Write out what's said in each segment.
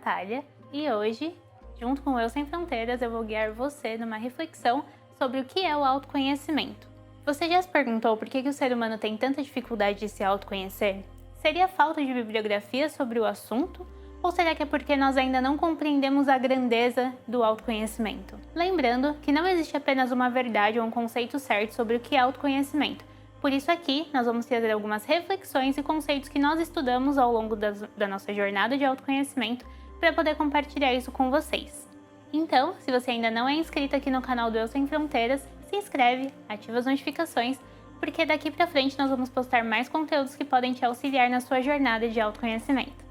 Natália e hoje, junto com Eu Sem Fronteiras, eu vou guiar você numa reflexão sobre o que é o autoconhecimento. Você já se perguntou por que o ser humano tem tanta dificuldade de se autoconhecer? Seria falta de bibliografia sobre o assunto? Ou será que é porque nós ainda não compreendemos a grandeza do autoconhecimento? Lembrando que não existe apenas uma verdade ou um conceito certo sobre o que é autoconhecimento. Por isso aqui nós vamos trazer algumas reflexões e conceitos que nós estudamos ao longo da nossa jornada de autoconhecimento para poder compartilhar isso com vocês. Então, se você ainda não é inscrito aqui no canal do Eu Sem Fronteiras, se inscreve, ativa as notificações, porque daqui para frente nós vamos postar mais conteúdos que podem te auxiliar na sua jornada de autoconhecimento.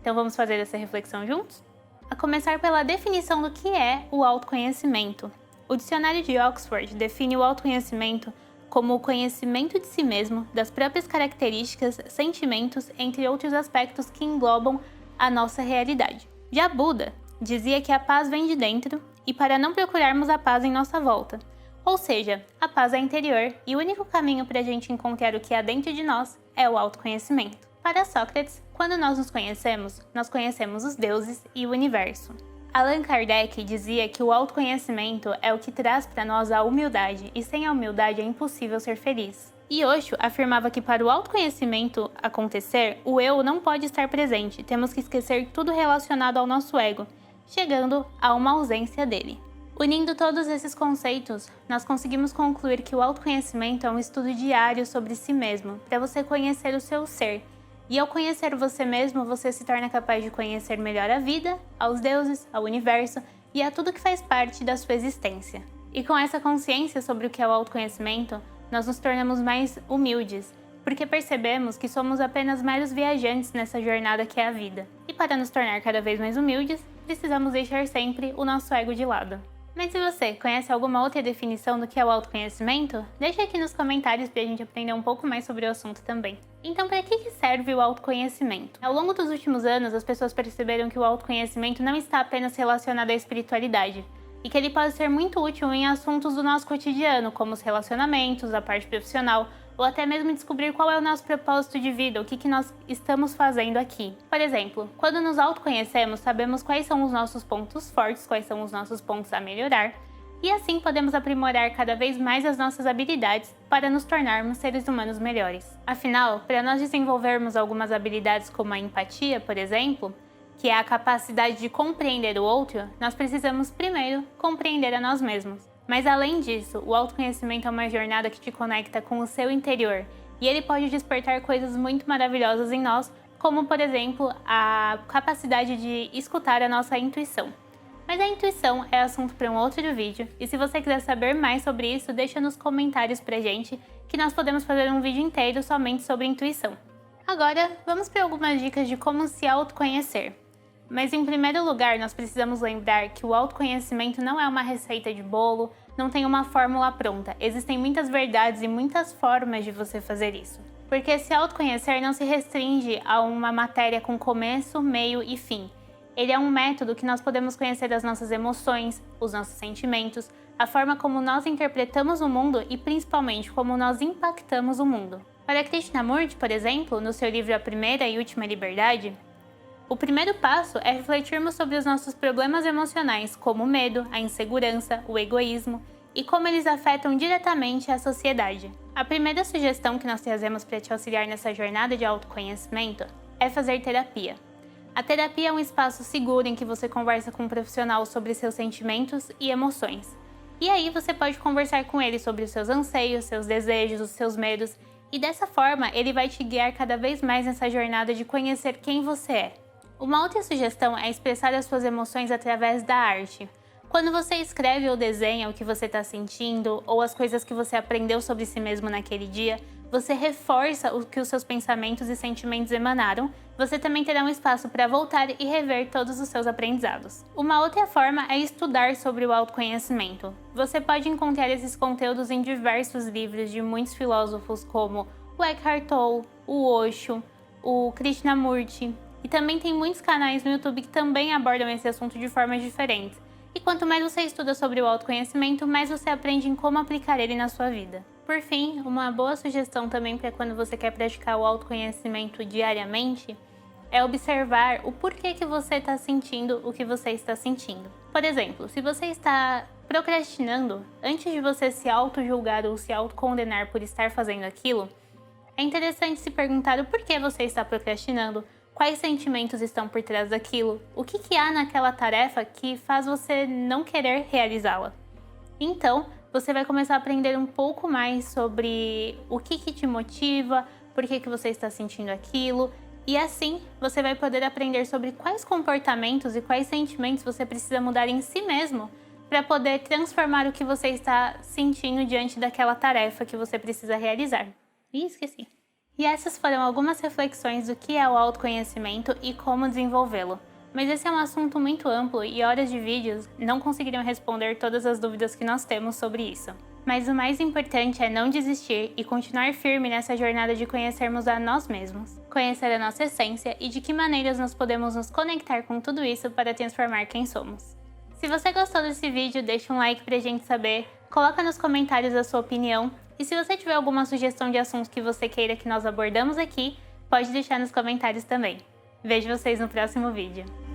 Então vamos fazer essa reflexão juntos? A começar pela definição do que é o autoconhecimento. O dicionário de Oxford define o autoconhecimento como o conhecimento de si mesmo, das próprias características, sentimentos, entre outros aspectos que englobam a nossa realidade. Já Buda dizia que a paz vem de dentro e para não procurarmos a paz em nossa volta. Ou seja, a paz é interior e o único caminho para a gente encontrar o que há dentro de nós é o autoconhecimento. Para Sócrates, quando nós nos conhecemos, nós conhecemos os deuses e o universo. Allan Kardec dizia que o autoconhecimento é o que traz para nós a humildade, e sem a humildade é impossível ser feliz. E Osho afirmava que para o autoconhecimento acontecer, o eu não pode estar presente, temos que esquecer tudo relacionado ao nosso ego, chegando a uma ausência dele. Unindo todos esses conceitos, nós conseguimos concluir que o autoconhecimento é um estudo diário sobre si mesmo, para você conhecer o seu ser. E ao conhecer você mesmo, você se torna capaz de conhecer melhor a vida, aos deuses, ao universo e a tudo que faz parte da sua existência. E com essa consciência sobre o que é o autoconhecimento, nós nos tornamos mais humildes, porque percebemos que somos apenas meros viajantes nessa jornada que é a vida. E para nos tornar cada vez mais humildes, precisamos deixar sempre o nosso ego de lado. Mas se você conhece alguma outra definição do que é o autoconhecimento, deixa aqui nos comentários para a gente aprender um pouco mais sobre o assunto também. Então, para que serve o autoconhecimento? Ao longo dos últimos anos, as pessoas perceberam que o autoconhecimento não está apenas relacionado à espiritualidade, e que ele pode ser muito útil em assuntos do nosso cotidiano, como os relacionamentos, a parte profissional, ou até mesmo descobrir qual é o nosso propósito de vida, o que nós estamos fazendo aqui. Por exemplo, quando nos autoconhecemos, sabemos quais são os nossos pontos fortes, quais são os nossos pontos a melhorar, e assim podemos aprimorar cada vez mais as nossas habilidades para nos tornarmos seres humanos melhores. Afinal, para nós desenvolvermos algumas habilidades como a empatia, por exemplo, que é a capacidade de compreender o outro, nós precisamos primeiro compreender a nós mesmos. Mas além disso, o autoconhecimento é uma jornada que te conecta com o seu interior e ele pode despertar coisas muito maravilhosas em nós, como por exemplo, a capacidade de escutar a nossa intuição. Mas a intuição é assunto para um outro vídeo e se você quiser saber mais sobre isso, deixa nos comentários pra gente que nós podemos fazer um vídeo inteiro somente sobre intuição. Agora, vamos para algumas dicas de como se autoconhecer. Mas em primeiro lugar, nós precisamos lembrar que o autoconhecimento não é uma receita de bolo, não tem uma fórmula pronta. Existem muitas verdades e muitas formas de você fazer isso. Porque se autoconhecer não se restringe a uma matéria com começo, meio e fim. Ele é um método que nós podemos conhecer as nossas emoções, os nossos sentimentos, a forma como nós interpretamos o mundo e principalmente como nós impactamos o mundo. Para Krishnamurti, por exemplo, no seu livro A Primeira e Última Liberdade, o primeiro passo é refletirmos sobre os nossos problemas emocionais, como o medo, a insegurança, o egoísmo e como eles afetam diretamente a sociedade. A primeira sugestão que nós trazemos para te auxiliar nessa jornada de autoconhecimento é fazer terapia. A terapia é um espaço seguro em que você conversa com um profissional sobre seus sentimentos e emoções. E aí você pode conversar com ele sobre os seus anseios, seus desejos, os seus medos e dessa forma ele vai te guiar cada vez mais nessa jornada de conhecer quem você é. Uma outra sugestão é expressar as suas emoções através da arte. Quando você escreve ou desenha o que você está sentindo ou as coisas que você aprendeu sobre si mesmo naquele dia, você reforça o que os seus pensamentos e sentimentos emanaram, você também terá um espaço para voltar e rever todos os seus aprendizados. Uma outra forma é estudar sobre o autoconhecimento. Você pode encontrar esses conteúdos em diversos livros de muitos filósofos como o Eckhart Tolle, o Osho, o Krishnamurti, e também tem muitos canais no YouTube que também abordam esse assunto de formas diferentes. E quanto mais você estuda sobre o autoconhecimento, mais você aprende em como aplicar ele na sua vida. Por fim, uma boa sugestão também para quando você quer praticar o autoconhecimento diariamente é observar o porquê que você está sentindo o que você está sentindo. Por exemplo, se você está procrastinando, antes de você se auto-julgar ou se auto-condenar por estar fazendo aquilo, é interessante se perguntar o porquê você está procrastinando, quais sentimentos estão por trás daquilo, o que há naquela tarefa que faz você não querer realizá-la. Então, você vai começar a aprender um pouco mais sobre o que te motiva, por que você está sentindo aquilo, e assim você vai poder aprender sobre quais comportamentos e quais sentimentos você precisa mudar em si mesmo para poder transformar o que você está sentindo diante daquela tarefa que você precisa realizar. Ih, esqueci. E essas foram algumas reflexões do que é o autoconhecimento e como desenvolvê-lo. Mas esse é um assunto muito amplo e horas de vídeos não conseguiriam responder todas as dúvidas que nós temos sobre isso. Mas o mais importante é não desistir e continuar firme nessa jornada de conhecermos a nós mesmos, conhecer a nossa essência e de que maneiras nós podemos nos conectar com tudo isso para transformar quem somos. Se você gostou desse vídeo, deixa um like pra gente saber, coloca nos comentários a sua opinião e se você tiver alguma sugestão de assuntos que você queira que nós abordamos aqui, pode deixar nos comentários também. Vejo vocês no próximo vídeo.